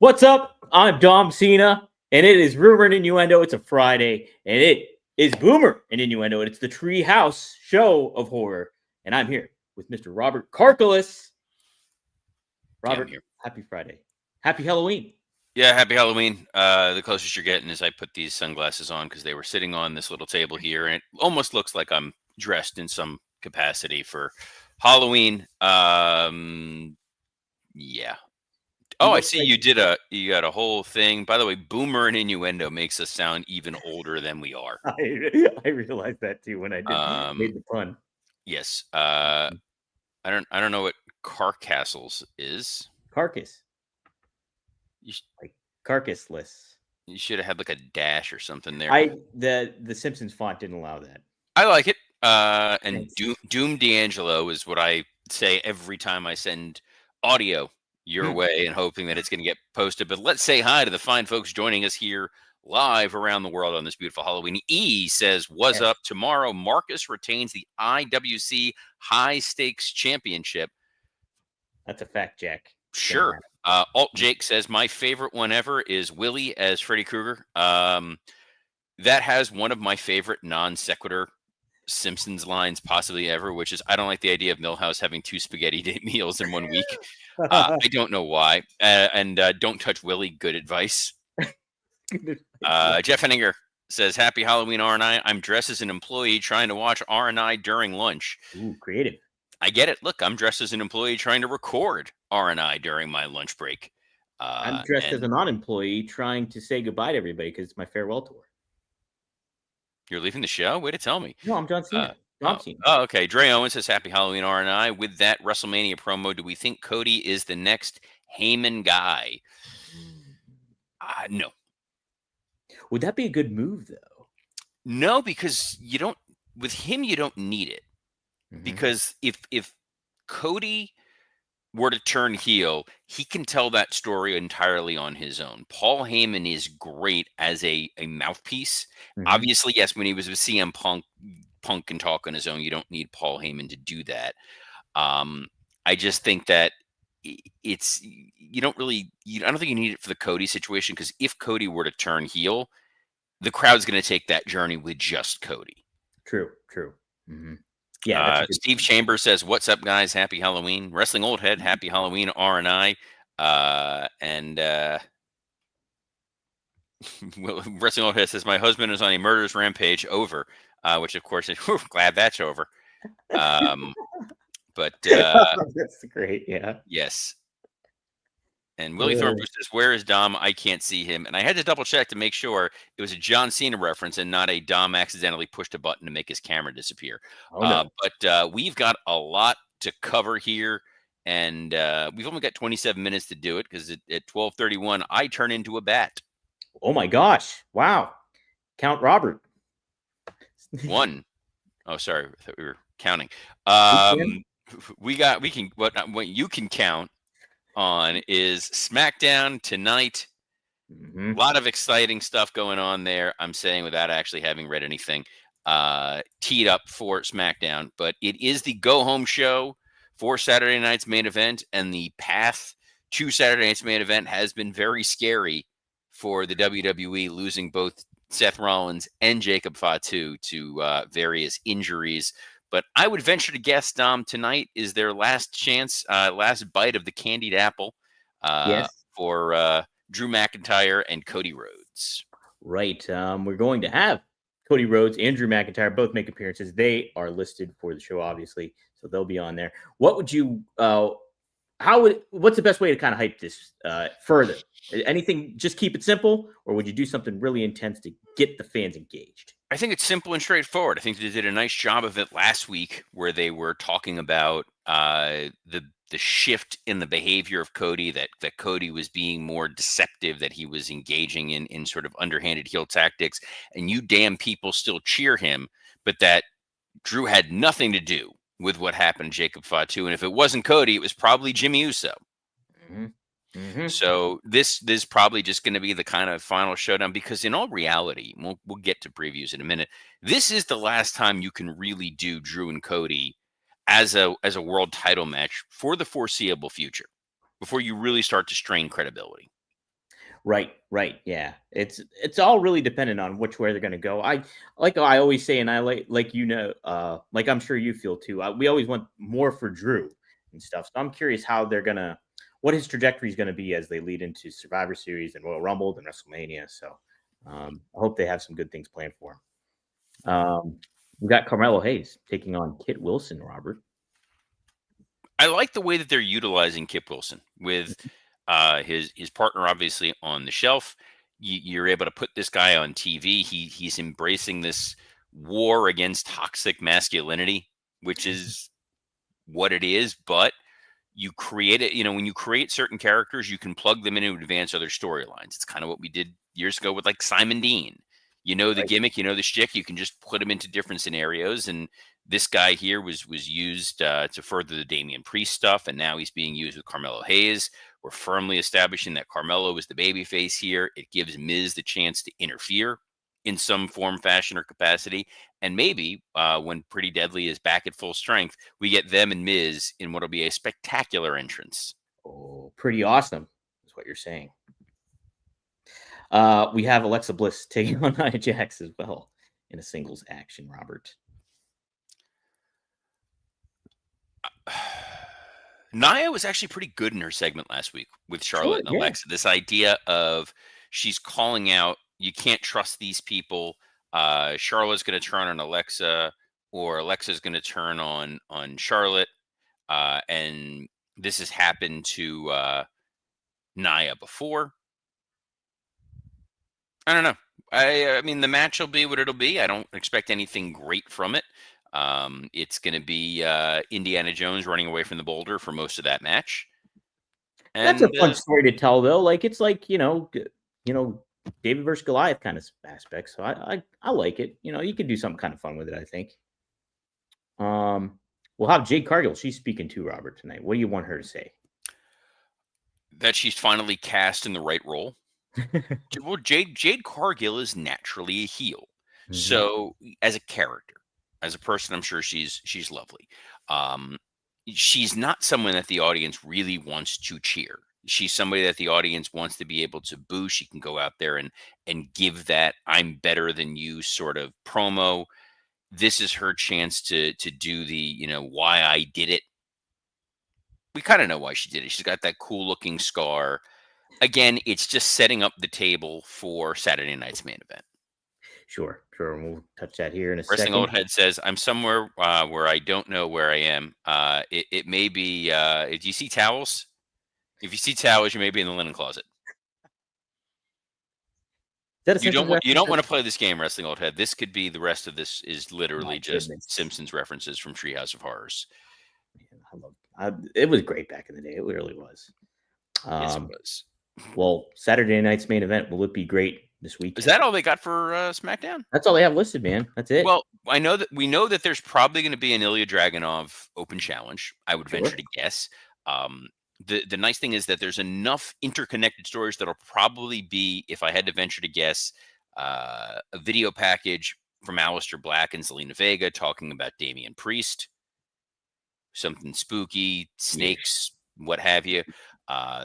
What's up? I'm Dom Cena, and it is Rumor and Innuendo. It's a Friday, and it is Boomer and Innuendo, and it's the Treehouse show of horror. And I'm here with Mr. Robert Karkalis. Yeah, I'm Robert, here. happy Friday. Happy Halloween. Yeah, happy Halloween. The closest you're getting is I put these sunglasses on because they were sitting on this little table here, and it almost looks like I'm dressed in some capacity for Halloween. Yeah. You Oh, I look see like you got a whole thing. By the way, Boomer and Innuendo makes us sound even older than we are. I realized that too when I Um, made the pun. yes. I don't know what Carcastles is. Carcass, You, like carcassless. you should have had like a dash or something there. The Simpsons font didn't allow that. I like it. And Thanks. Doom D'Angelo is what I say every time I send audio your Hmm. way and hoping that it's going to get posted. But let's say hi to the fine folks joining us here live around the world on this beautiful Halloween. E says, "Was Yes, up tomorrow? Marcus retains the IWC High Stakes Championship." that's a fact, Jack. It's gonna Sure. Alt happen. Jake says, "My favorite one ever is Willie as Freddy Krueger." That has one of my favorite non sequitur Simpsons lines possibly ever, which is I don't like the idea of Milhouse having two spaghetti day meals in 1 week. I don't know why. And don't touch Willie. Good advice. Jeff Henninger says, "Happy Halloween, R&I. I'm dressed as an employee trying to watch R&I during lunch." Ooh, creative. I get it. Look, I'm dressed as an employee trying to record R&I during my lunch break. I'm dressed as a And non-employee trying to say goodbye to everybody because it's my farewell tour. you're leaving the show? Way to tell me. No, I'm John Uh, Cena. Dom oh, Cena. oh, okay. Dre Owens says, "Happy Halloween, R&I." With that WrestleMania promo, do we think Cody is the next Heyman guy? No. Would that be a good move, though? No, because you don't, with him, you don't need it. Mm-hmm. Because if Cody were to turn heel, he can tell that story entirely on his own. Paul Heyman is great as a mouthpiece. Mm-hmm. Obviously, yes, when he was with CM Punk, Punk can talk on his own. You don't need Paul Heyman to do that. Um, I just think that it's you don't really. I don't think you need it for the Cody situation because if Cody were to turn heel, the crowd's going to take that journey with just Cody. True. True. Mm-hmm. Yeah, that's a good Steve point. Chambers says, "What's up, guys? Happy Halloween, Wrestling Old Head. Happy Halloween, R&I." And Wrestling Old Head says, "My husband is on a murderous rampage." Over, which of course, is glad that's over. Um, but That's great. Yeah. yes. And Willie Uh, Thornbush says, "Where is Dom? I can't see him." And I had to double check to make sure it was a John Cena reference and not a Dom accidentally pushed a button to make his camera disappear. oh no. But we've got a lot to cover here, and we've only got 27 minutes to do it because at 12:31 I turn into a bat. Oh my gosh. Wow. Count Robert. One. Oh, sorry, I thought we were counting. We can. We can what you can count on is SmackDown tonight. Mm-hmm. A lot of exciting stuff going on there. I'm saying without actually having read anything teed up for SmackDown, but it is the go home show for Saturday night's main event, and the path to Saturday night's main event has been very scary for the WWE, losing both Seth Rollins and Jacob Fatu to various injuries. But I would venture to guess, Dom, tonight is their last chance, last bite of the candied apple Yes. for Drew McIntyre and Cody Rhodes. Right. We're going to have Cody Rhodes and Drew McIntyre both make appearances. They are listed for the show, obviously, so they'll be on there. What would you? What's the best way to kind of hype this further? Anything? Just keep it simple, or would you do something really intense to get the fans engaged? I think it's simple and straightforward. I think they did a nice job of it last week, where they were talking about the shift in the behavior of Cody. That Cody was being more deceptive, that he was engaging in sort of underhanded heel tactics, and you damn people still cheer him, but that Drew had nothing to do with what happened to Jacob Fatu, and if it wasn't Cody, it was probably Jimmy Uso. Mm-hmm. Mm-hmm. So this is probably just going to be the kind of final showdown because in all reality, we'll get to previews in a minute. This is the last time you can really do Drew and Cody as a world title match for the foreseeable future before you really start to strain credibility. Right. Yeah. It's all really dependent on which way they're gonna go. I always say, and I like I'm sure you feel too. We always want more for Drew and stuff. So I'm curious how they're gonna, what his trajectory is gonna be as they lead into Survivor Series and Royal Rumble and WrestleMania. So I hope they have some good things planned for him. We got Carmelo Hayes taking on Kit Wilson. Robert. I like the way that they're utilizing Kip Wilson with his partner obviously on the shelf. You're able to put this guy on TV. He's embracing this war against toxic masculinity, which is what it is. But you create it. When you create certain characters, you can plug them in and advance other storylines. It's kind of what we did years ago with like Simon Dean. You know the Right. gimmick, you know the shtick. You can just put him into different scenarios, and this guy here was used to further the Damian Priest stuff, and now he's being used with Carmelo Hayes. We're firmly establishing that Carmelo is the babyface here. It gives Miz the chance to interfere in some form, fashion, or capacity, and maybe when Pretty Deadly is back at full strength, we get them and Miz in what'll be a spectacular entrance. Oh, pretty awesome is what you're saying. We have Alexa Bliss taking on Nia Jax as well in a singles action, Robert. Nia was actually pretty good in her segment last week with Sure, Charlotte and yeah. Alexa. This idea of she's calling out, you can't trust these people. Charlotte's going to turn on Alexa, or Alexa's going to turn on Charlotte, and this has happened to Nia before. I don't know. I mean, the match will be what it'll be. I don't expect anything great from it. It's going to be Indiana Jones running away from the boulder for most of that match, That's a and fun story to tell, though. Like it's like David versus Goliath kind of aspect. So I like it. You could do something kind of fun with it. I think. We'll have Jade Cargill. She's speaking too, Robert, tonight. What do you want her to say? that she's finally cast in the right role. Well, Jade Cargill is naturally a heel, Hmm. so as a character, as a person, I'm sure she's lovely. Um, she's not someone that the audience really wants to cheer. She's somebody that the audience wants to be able to boo. She can go out there and give that "I'm better than you" sort of promo. This is her chance to do the why I did it. We kind of know why she did it. She's got that cool looking scar. Again, it's just setting up the table for Saturday night's main event. Sure. We'll touch that here in a Wrestling Old second. Head says, "I'm somewhere where I don't know where I am. It may be. Do you see towels? If you see towels, you may be in the linen closet. Is that a Simpsons You reference? don't want to play this game, Wrestling Old Head. This could be the rest of this is My literally just goodness. Simpsons references from Treehouse of Horrors. Man, it was great back in the day. It really was. Yes, it Um, was. well, Saturday night's main event. Will it be great this Is weekend? that all they got for SmackDown? That's all they have listed, man. That's it. Well, we know that there's probably going to be an Ilya Dragunov open challenge. I would venture Sure. to guess. Um, the nice thing is that there's enough interconnected stories that'll probably be, if I had to venture to guess, a video package from Aleister Black and Zelina Vega talking about Damian Priest, something spooky, Yeah. snakes, what have you.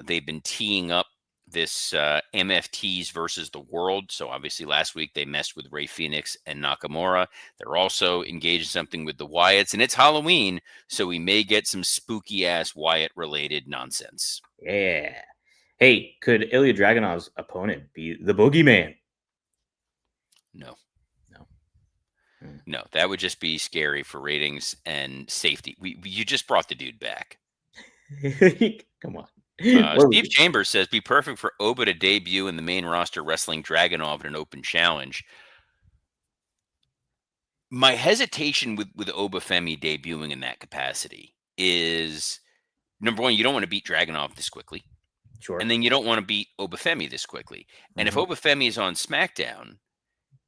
They've been teeing up this MFTs versus the world. So obviously last week they messed with Ray Phoenix and Nakamura. They're also engaged in something with the Wyatts, and it's Halloween, so we may get some spooky ass Wyatt related nonsense. Yeah. Hey, could Ilya Dragunov's opponent be the Boogeyman? No, No. Hmm. no, that would just be scary for ratings and safety. You just brought the dude back. Come on. Steve Chambers says, be perfect for Oba to debut in the main roster wrestling Dragunov in an open challenge. My hesitation with Oba Femi debuting in that capacity is, number one, you don't want to beat Dragunov this quickly. And Sure. then you don't want to beat Oba Femi this quickly. And if Mhm. Oba Femi is on SmackDown,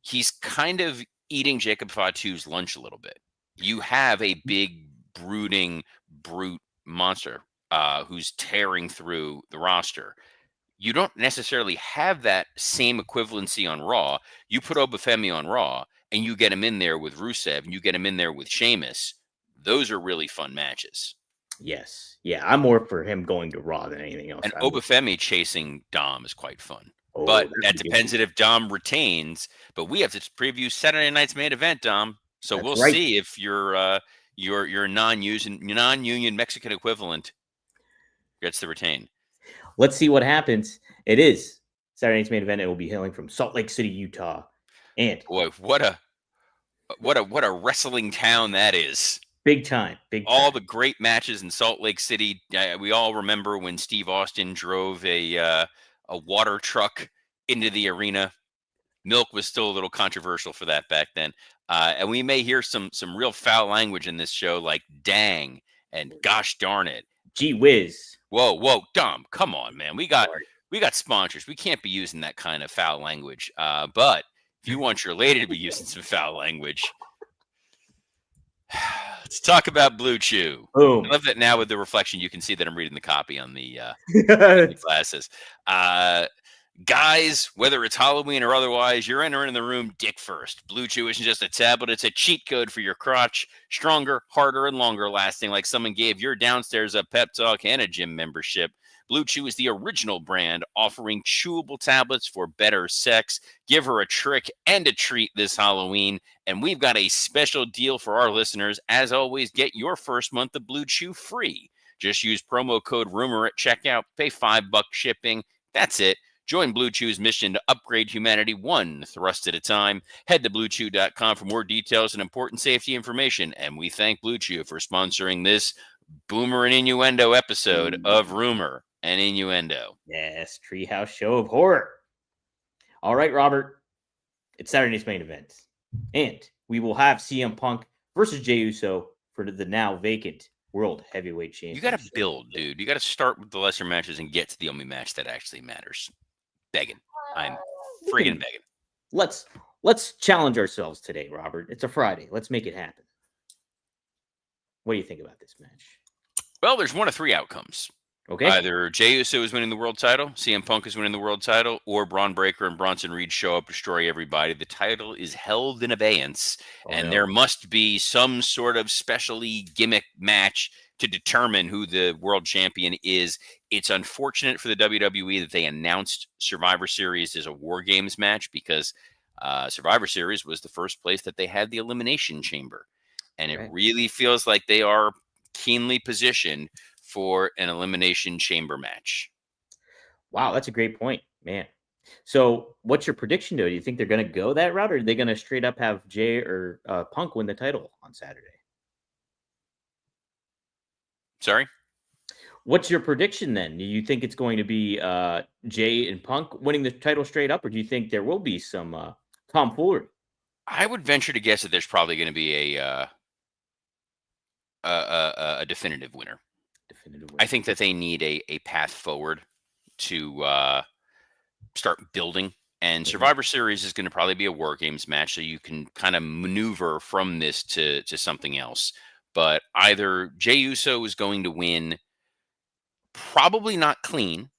he's kind of eating Jacob Fatu's lunch a little bit. You have a big, brooding, brute monster who's tearing through the roster. You don't necessarily have that same equivalency on Raw. You put Obafemi on Raw and you get him in there with Rusev and you get him in there with Sheamus. Those are really fun matches. Yes. Yeah, I'm more for him going to Raw than anything else. And Obafemi chasing Dom is quite fun. Oh, But that that would be a good depends one. if Dom retains. But we have to preview Saturday night's main event, Dom. So That's we'll right. see if your non-union Mexican equivalent gets to retain. Let's see what happens. It is Saturday night's main event. It will be hailing from Salt Lake City, Utah. And Boy, what a wrestling town that is. big time, big All time. the great matches in Salt Lake City. We all remember when Steve Austin drove a water truck into the arena. Milk was still a little controversial for that back then. And we may hear some real foul language in this show, like "dang" and "gosh darn it." Gee whiz. Whoa, Dom, come on, man. We got Sorry. sponsors. We can't be using that kind of foul language. But if you want your lady to be using some foul language, let's talk about Blue Chew. Boom. I love that now with the reflection, you can see that I'm reading the copy on the glasses. Guys, whether it's Halloween or otherwise, you're entering the room dick first. Blue Chew isn't just a tablet, it's a cheat code for your crotch. Stronger, harder, and longer lasting, like someone gave your downstairs a pep talk and a gym membership. Blue Chew is the original brand offering chewable tablets for better sex. Give her a trick and a treat this Halloween. And we've got a special deal for our listeners. As always, get your first month of Blue Chew free. Just use promo code RUMOR at checkout, pay $5 shipping. That's it. Join Blue Chew's mission to upgrade humanity one thrust at a time. Head to BlueChew.com for more details and important safety information. And we thank Blue Chew for sponsoring this Boomer and Innuendo episode of Rumor and Innuendo. Yes, Treehouse show of horror. All right, Robert. It's Saturday's main event. And we will have CM Punk versus Jey Uso for the now vacant World Heavyweight Championship. You got to build, dude. You got to start with the lesser matches and get to the only match that actually matters. Begging. I'm friggin' begging. Let's challenge ourselves today, Robert. It's a Friday. Let's make it happen. What do you think about this match? Well, there's one of three outcomes. Okay. Either Jey Uso is winning the world title, CM Punk is winning the world title, or Braun Breaker and Bronson Reed show up, destroy everybody. The title is held in abeyance, and there must be some sort of specially gimmick match to determine who the world champion is. It's unfortunate for the WWE that they announced Survivor Series as a War Games match, because Survivor Series was the first place that they had the Elimination Chamber. And it really feels like they are keenly positioned for an Elimination Chamber match. Wow, that's a great point, man. So what's your prediction, though? Do you think they're going to go that route, or are they going to straight up have Jey or Punk win the title on Saturday? Sorry? What's your prediction then? Do you think it's going to be Jey and Punk winning the title straight up, or do you think there will be some tomfoolery? I would venture to guess that there's probably going to be a definitive winner. I think that they need a path forward to start building. And Survivor Series is going to probably be a War Games match, so you can kind of maneuver from this to something else. But either Jey Uso is going to win, probably not clean.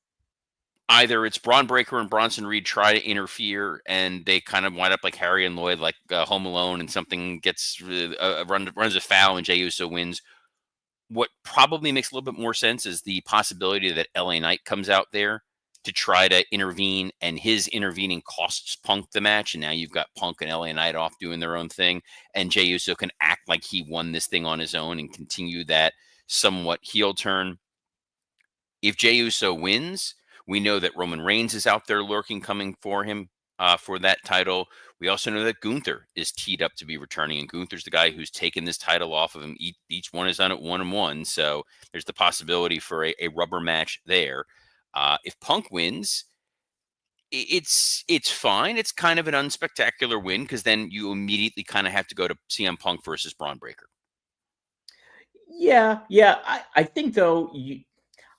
Either it's Braun Breaker and Bronson Reed try to interfere, and they kind of wind up like Harry and Lloyd, like Home Alone, and something gets runs afoul, and Jey Uso wins. What probably makes a little bit more sense is the possibility that LA Knight comes out there to try to intervene, and his intervening costs Punk the match. And now you've got Punk and LA Knight off doing their own thing, and Jey Uso can act like he won this thing on his own and continue that somewhat heel turn. If Jey Uso wins, we know that Roman Reigns is out there lurking, coming for him for that title. We also know that Gunther is teed up to be returning, and Gunther's the guy who's taken this title off of him. Each one is done at 1-1, so there's the possibility for a rubber match there. If Punk wins, it's fine. It's kind of an unspectacular win, because then you immediately kind of have to go to CM Punk versus Braun Breaker. Yeah. I think though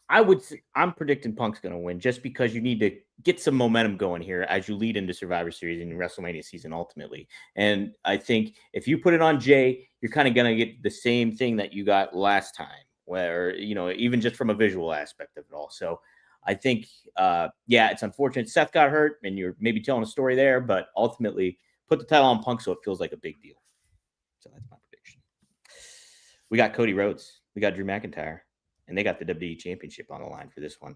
I'm predicting Punk's going to win, just because you need to get some momentum going here as you lead into Survivor Series and WrestleMania season ultimately. And I think if you put it on Jey, you're kind of going to get the same thing that you got last time, where, even just from a visual aspect of it all. So I think, it's unfortunate Seth got hurt and you're maybe telling a story there, but ultimately put the title on Punk so it feels like a big deal. So that's my prediction. We got Cody Rhodes. We got Drew McIntyre. and they got the WWE Championship on the line for this one.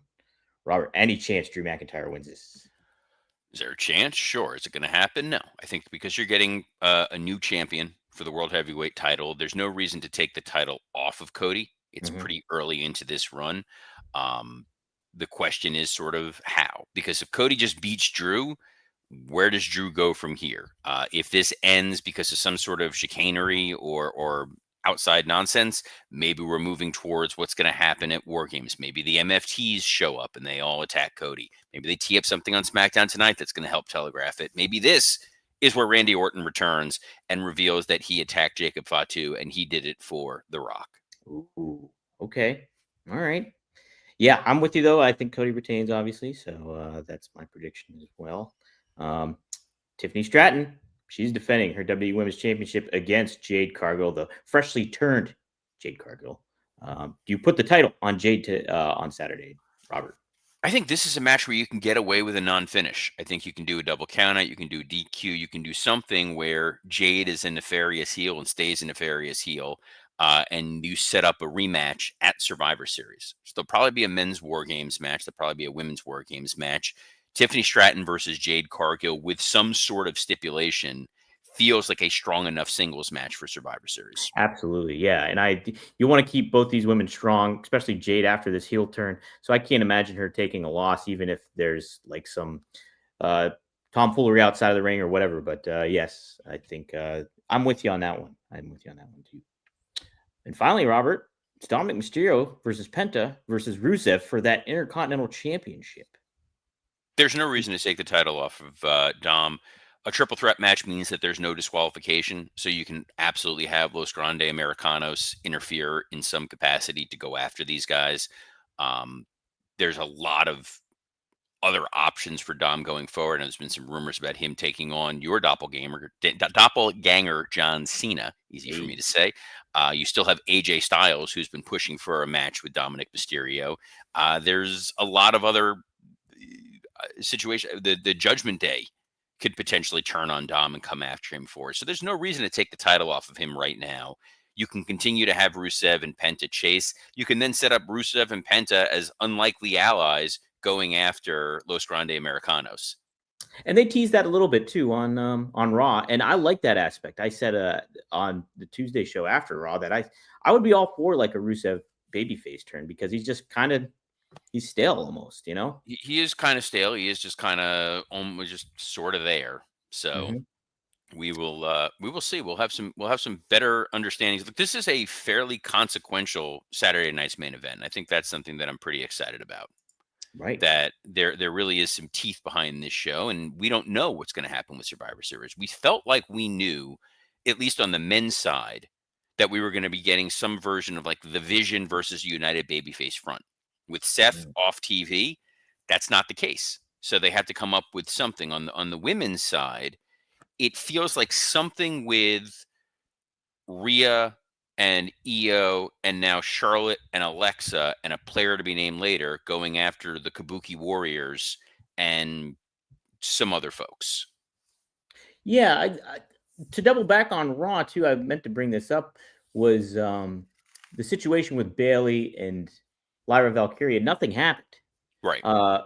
Robert, any chance Drew McIntyre wins this? Is there a chance? Sure. Is it going to happen? No. I think because you're getting a new champion for the World Heavyweight title, there's no reason to take the title off of Cody. It's Hmm. pretty early into this run. Um, the question is sort of how, because if Cody just beats Drew, where does Drew go from here? If this ends because of some sort of chicanery or outside nonsense, maybe we're moving towards what's going to happen at War Games. Maybe the MFTs show up and they all attack Cody. Maybe they tee up something on SmackDown tonight that's going to help telegraph it. Maybe this is where Randy Orton returns and reveals that he attacked Jacob Fatu and he did it for The Rock. Ooh, okay. All right. Yeah, I'm with you though. I think Cody retains, obviously. So that's my prediction as well. Um, Tiffany Stratton, she's defending her WWE Women's Championship against Jade Cargill, the freshly turned Jade Cargill. Do you put the title on Jade on Saturday, Robert? I think this is a match where you can get away with a non-finish. I think you can do a double count out, you can do DQ, you can do something where Jade is a nefarious heel and stays a nefarious heel, and you set up a rematch at Survivor Series. So there'll probably be a men's War Games match. There'll probably be a women's War Games match. Tiffany Stratton versus Jade Cargill with some sort of stipulation feels like a strong enough singles match for Survivor Series. Absolutely, yeah. And you want to keep both these women strong, especially Jade after this heel turn. So I can't imagine her taking a loss, even if there's like some uh, tomfoolery outside of the ring or whatever. But yes, I think I'm with you on that one. I'm with you on that one too. And finally, Robert, it's Dominic Mysterio versus Penta versus Rusev for that Intercontinental Championship. There's no reason to take the title off of Dom. A triple threat match means that there's no disqualification, so you can absolutely have Los Grande Americanos interfere in some capacity to go after these guys. Um, there's a lot of other options for Dom going forward, and there's been some rumors about him taking on your doppelganger John Cena. Easy for me Hey, to say. You still have AJ Styles, who's been pushing for a match with Dominic Mysterio. There's a lot of other situation. The Judgment Day could potentially turn on Dom and come after him for it. So there's no reason to take the title off of him right now. You can continue to have Rusev and Penta chase. You can then set up Rusev and Penta as unlikely allies going after Los Grande Americanos. and they teased that a little bit too on Raw, and I like that aspect. I said on the Tuesday show after Raw that I would be all for like a Rusev babyface turn because he's just kind of he's stale almost, you know. He is kind of stale. He is just kind of almost just sort of there. So Hmm. we will see. We'll have some better understandings. But this is a fairly consequential Saturday night's main event. I think that's something that I'm pretty excited about. Right. That there really is some teeth behind this show, and we don't know what's going to happen with Survivor Series. We felt like we knew, at least on the men's side, that we were going to be getting some version of like the Vision versus United Babyface front. With Seth Mm. off TV, that's not the case. So they had to come up with something on the women's side. It feels like something with Rhea and Io and now Charlotte and Alexa and a player to be named later going after the Kabuki Warriors and some other folks. Yeah, to double back on Raw too, I meant to bring this up was the situation with Bailey and Lyra Valkyria. Nothing happened. Right. Uh,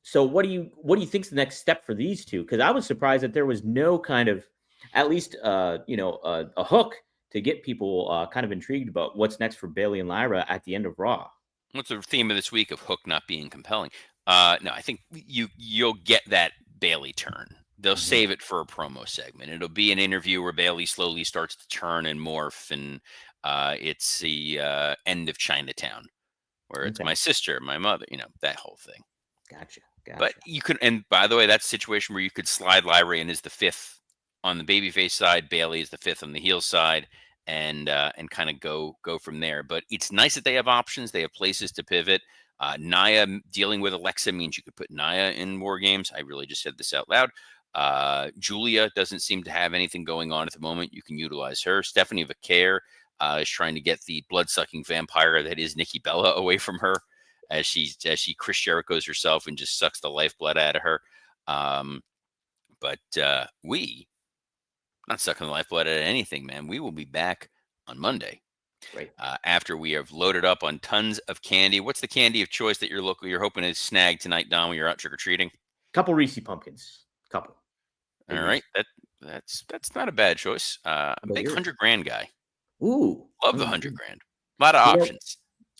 so what do you think's the next step for these two? Because I was surprised that there was no kind of at least a hook to get people kind of intrigued about what's next for Bailey and Lyra at the end of Raw. What's the theme of this week of Hook not being compelling? No, I think you'll get that Bailey turn. They'll Mhm. save it for a promo segment. It'll be an interview where Bailey slowly starts to turn and morph, and it's the end of Chinatown, where it's Okay, my sister, my mother, that whole thing. gotcha, But gotcha. you could, and by the way, that's a situation where you could slide Lyra in as the fifth on the babyface side, Bailey is the fifth on the heel side, and kind of go from there. But it's nice that they have options. They have places to pivot. Naya dealing with Alexa means you could put Naya in more games. I really just said this out loud. Julia doesn't seem to have anything going on at the moment. You can utilize her. Stephanie Vaquer is trying to get the blood sucking vampire that is Nikki Bella away from her as she Chris Jericho's herself and just sucks the lifeblood out of her. Um, but we not sucking the lifeblood out of anything, man. We will be back on Monday Right. After we have loaded up on tons of candy. What's the candy of choice that you're hoping to snag tonight, Don, when you're out trick or treating? Couple Reese pumpkins. Couple. All Big right, Reese. that's not a bad choice. How I'm a about big yours? 100 grand guy. Ooh. Love the 100 grand. A lot of You know, options.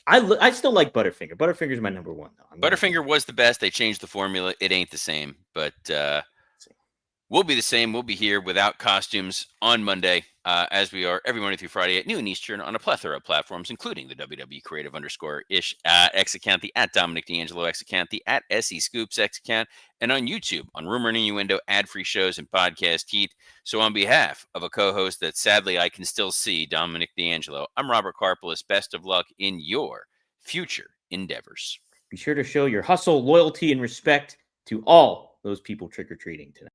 I still like Butterfinger. Butterfinger's my number one, though. Butterfinger was the best. They changed the formula. It ain't the same, but we'll be the same. We'll be here without costumes on Monday, as we are every Monday through Friday at noon Eastern on a plethora of platforms, including the WWE Creative _ish X account, the at Dominic D'Angelo X account, the at SE Scoops X account, and on YouTube on Rumor and Innuendo ad-free shows and podcast heat. So on behalf of a co-host that sadly I can still see, Dominic D'Angelo, I'm Robert Karpelis. Best of luck in your future endeavors. Be sure to show your hustle, loyalty, and respect to all those people trick-or-treating tonight.